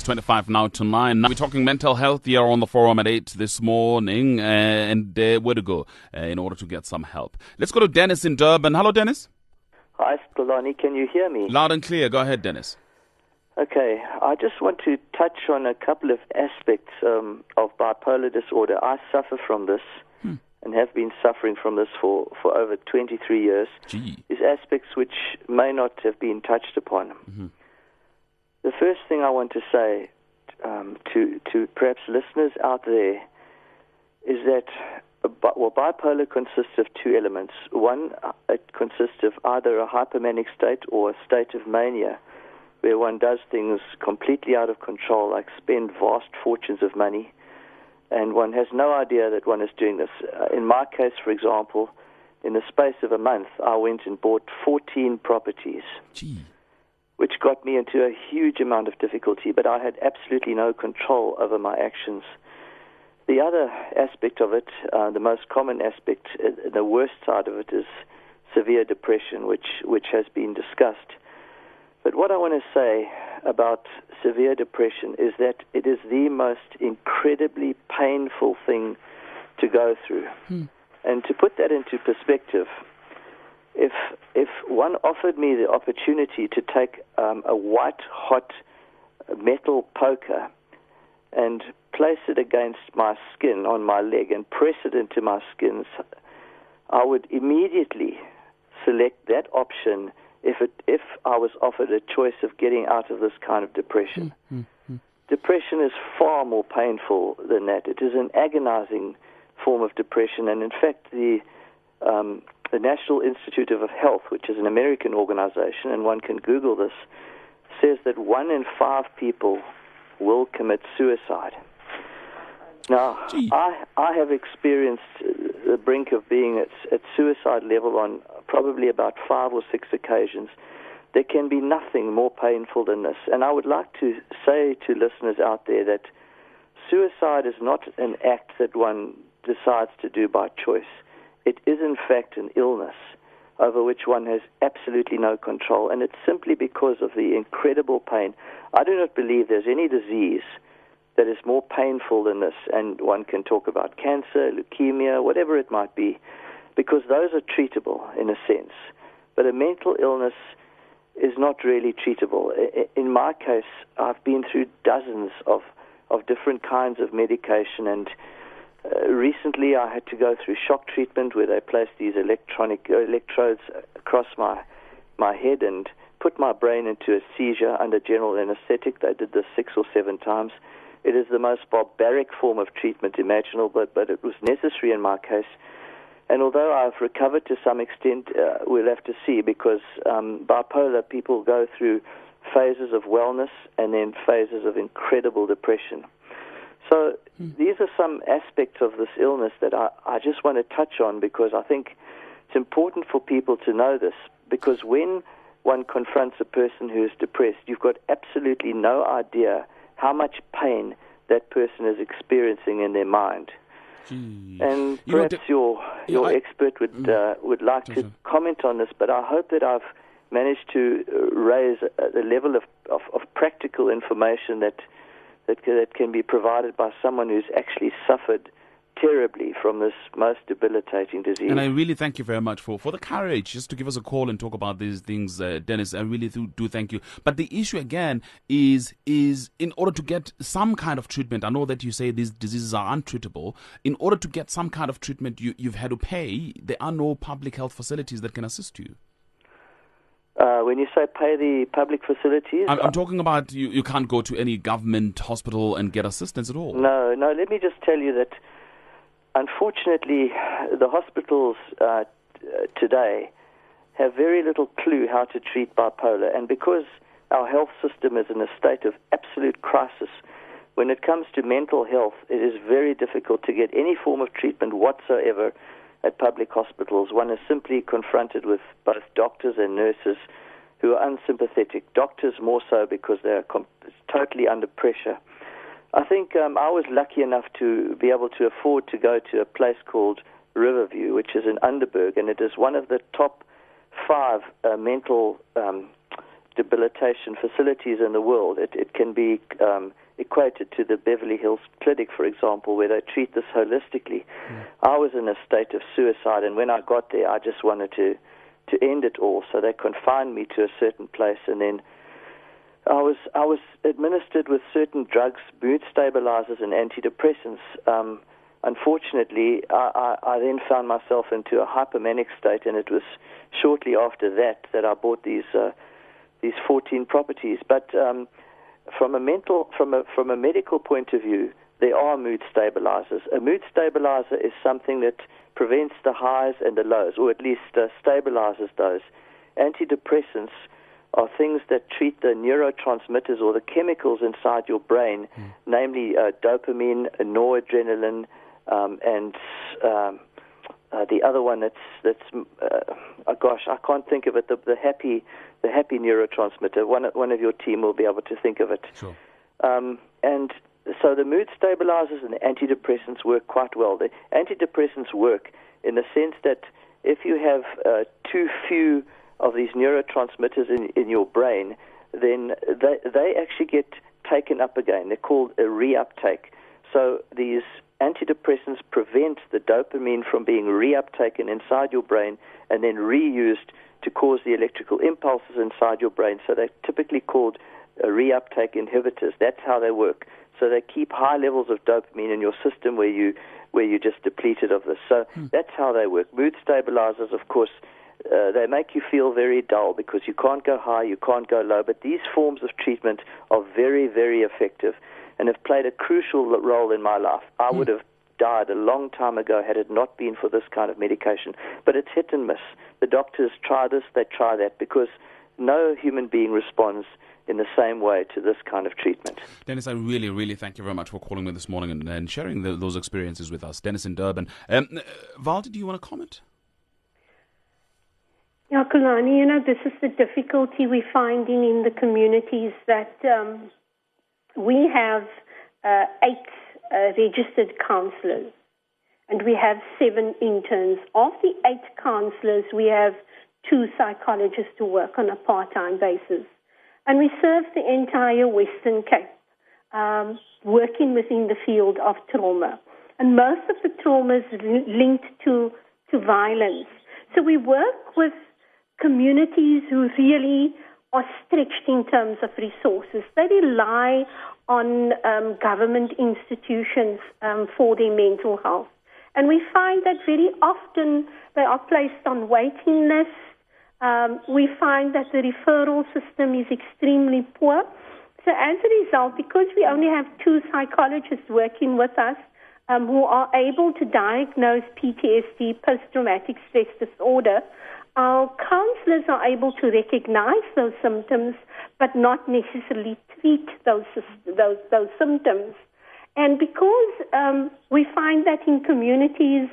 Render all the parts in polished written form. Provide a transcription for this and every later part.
25 now to 9. Now we're talking mental health here on the forum at 8 this morning, and where to go in order to get some help. Let's go to Dennis in Durban. Hello, Dennis. Hi, Skolani. Can you hear me? Loud and clear. Go ahead, Dennis. Okay. I just want to touch on a couple of aspects of bipolar disorder. I suffer from this and have been suffering from this for over 23 years. Gee. These aspects which may not have been touched upon. Mm-hmm. The first thing I want to say to perhaps listeners out there is that bipolar consists of two elements. One, it consists of either a hypomanic state or a state of mania, where one does things completely out of control, like spend vast fortunes of money, and one has no idea that one is doing this. In my case, for example, in the space of a month, I went and bought 14 properties. Gee. Which got me into a huge amount of difficulty, but I had absolutely no control over my actions. The other aspect of it, the most common aspect, the worst side of it, is severe depression, which has been discussed. But what I want to say about severe depression is that it is the most incredibly painful thing to go through. And to put that into perspective, if one offered me the opportunity to take a white-hot metal poker and place it against my skin on my leg and press it into my skin, I would immediately select that option if I was offered a choice of getting out of this kind of depression. Depression is far more painful than that. It is an agonizing form of depression, and in fact the National Institute of Health, which is an American organization, and one can Google this, says that 1 in 5 people will commit suicide. Now, I have experienced the brink of being at suicide level on probably about 5 or 6 occasions. There can be nothing more painful than this. And I would like to say to listeners out there that suicide is not an act that one decides to do by choice. It is, in fact, an illness over which one has absolutely no control, and it's simply because of the incredible pain. I do not believe there's any disease that is more painful than this, and one can talk about cancer, leukemia, whatever it might be, because those are treatable in a sense. But a mental illness is not really treatable. In my case, I've been through dozens of different kinds of medication, and recently I had to go through shock treatment where they placed these electrodes across my head and put my brain into a seizure under general anesthetic. They did this 6 or 7 times. It is the most barbaric form of treatment imaginable, but it was necessary in my case. And although I've recovered to some extent, we'll have to see, because bipolar people go through phases of wellness and then phases of incredible depression. So these are some aspects of this illness that I just want to touch on, because I think it's important for people to know this, because when one confronts a person who is depressed, you've got absolutely no idea how much pain that person is experiencing in their mind. Gee. And perhaps your expert would like to comment on this, but I hope that I've managed to raise the level of practical information that can be provided by someone who's actually suffered terribly from this most debilitating disease. And I really thank you very much for the courage just to give us a call and talk about these things, Dennis. I really do thank you. But the issue again is in order to get some kind of treatment, I know that you say these diseases are untreatable. In order to get some kind of treatment, you've had to pay. There are no public health facilities that can assist you. When you say pay the public facilities? I'm talking about you can't go to any government hospital and get assistance at all. No, let me just tell you that unfortunately, the hospitals today have very little clue how to treat bipolar, and because our health system is in a state of absolute crisis, when it comes to mental health, it is very difficult to get any form of treatment whatsoever at public hospitals. One is simply confronted with both doctors and nurses who are unsympathetic. Doctors more so because they are totally under pressure. I think I was lucky enough to be able to afford to go to a place called Riverview, which is in Underberg, and it is one of the top 5 mental debilitation facilities in the world. It can be equated to the Beverly Hills Clinic, for example, where they treat this holistically. I was in a state of suicide, and when I got there, I just wanted to end it all. So they confined me to a certain place, and then I was administered with certain drugs, mood stabilizers and antidepressants. Unfortunately, I then found myself into a hypomanic state, and it was shortly after that I bought these 14 properties. But from a medical point of view, there are mood stabilizers. A mood stabilizer is something that prevents the highs and the lows, or at least stabilizes those. Antidepressants are things that treat the neurotransmitters or the chemicals inside your brain, namely dopamine, noradrenaline, and the other one that's I can't think of it. The happy neurotransmitter. One of your team will be able to think of it. Sure. And so the mood stabilizers and the antidepressants work quite well. The antidepressants work in the sense that if you have too few of these neurotransmitters in your brain, then they actually get taken up again. They're called a reuptake. So these antidepressants prevent the dopamine from being reuptaken inside your brain and then reused to cause the electrical impulses inside your brain. So they're typically called reuptake inhibitors. That's how they work. So they keep high levels of dopamine in your system where you just depleted of this. So that's how they work. Mood stabilizers, of course, they make you feel very dull because you can't go high, you can't go low. But these forms of treatment are very, very effective and have played a crucial role in my life. I would have died a long time ago had it not been for this kind of medication. But it's hit and miss. The doctors try this, they try that, because no human being responds in the same way to this kind of treatment. Dennis, I really, really thank you very much for calling me this morning and sharing those experiences with us. Dennis in Durban. Valdi, do you want to comment? Yeah, Kulani, this is the difficulty we're finding in the communities that we have 8 registered counselors and we have 7 interns. Of the 8 counselors, we have 2 psychologists who work on a part-time basis. And we serve the entire Western Cape, working within the field of trauma. And most of the trauma is linked to violence. So we work with communities who really are stretched in terms of resources. They rely on government institutions for their mental health. And we find that very often they are placed on waiting lists. We find that the referral system is extremely poor. So as a result, because we only have 2 psychologists working with us who are able to diagnose PTSD, post-traumatic stress disorder, our counselors are able to recognize those symptoms but not necessarily treat those symptoms. And because we find that in communities,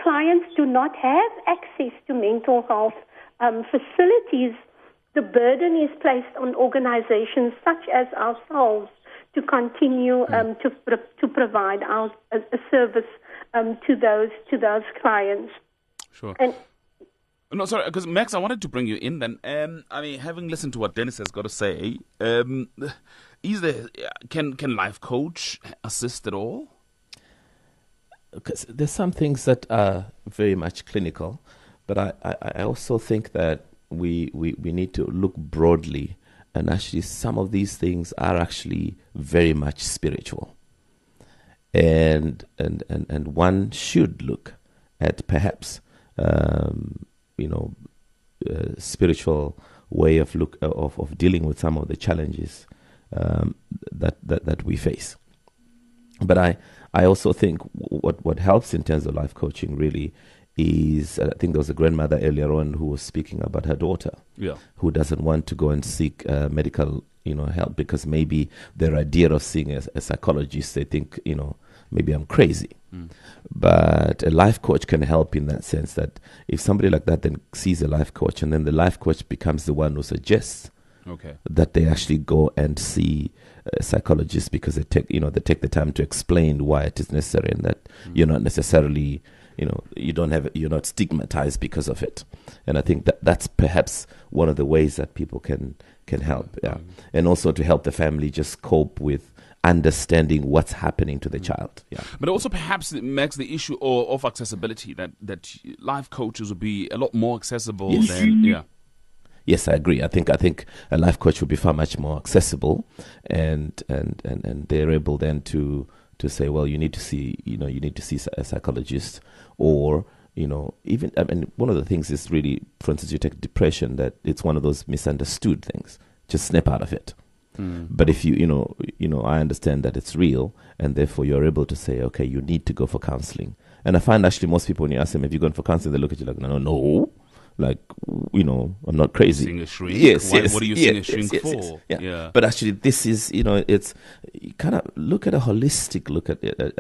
clients do not have access to mental health facilities, the burden is placed on organizations such as ourselves to continue to provide a service to those clients. Sure. And no, sorry, because Max, I wanted to bring you in then. Having listened to what Dennis has got to say, can life coach assist at all? Because there's some things that are very much clinical, but I also think that we need to look broadly, and actually some of these things are actually very much spiritual. And one should look at perhaps spiritual way of dealing with some of the challenges that we face. But I also think what helps in terms of life coaching really is, I think there was a grandmother earlier on who was speaking about her daughter, who doesn't want to go and seek medical help because maybe their idea of seeing a psychologist, they think maybe I'm crazy. But a life coach can help in that sense, that if somebody like that then sees a life coach, and then the life coach becomes the one who suggests that they actually go and see a psychologist, because they take the time to explain why it is necessary, and that you're not necessarily you're not stigmatized because of it. And I think that's perhaps one of the ways that people can help. Yeah. And also to help the family just cope with understanding what's happening to the child. Yeah. But also perhaps it makes the issue of accessibility, that life coaches would be a lot more accessible than, yeah. Yes, I agree. I think a life coach would be far much more accessible, and they're able then to say, well, you need to see a psychologist, or even, I mean, one of the things is really, for instance, you take depression, that it's one of those misunderstood things. Just snap out of it. But if I understand that it's real, and therefore you're able to say, okay, you need to go for counseling. And I find actually most people, when you ask them, have you gone for counseling, they look at you like, no. Like, I'm not crazy. Seeing a shrink? Yes. What are you seeing a shrink for? Yeah. But actually, this is, it's, you kind of look at a holistic look at it.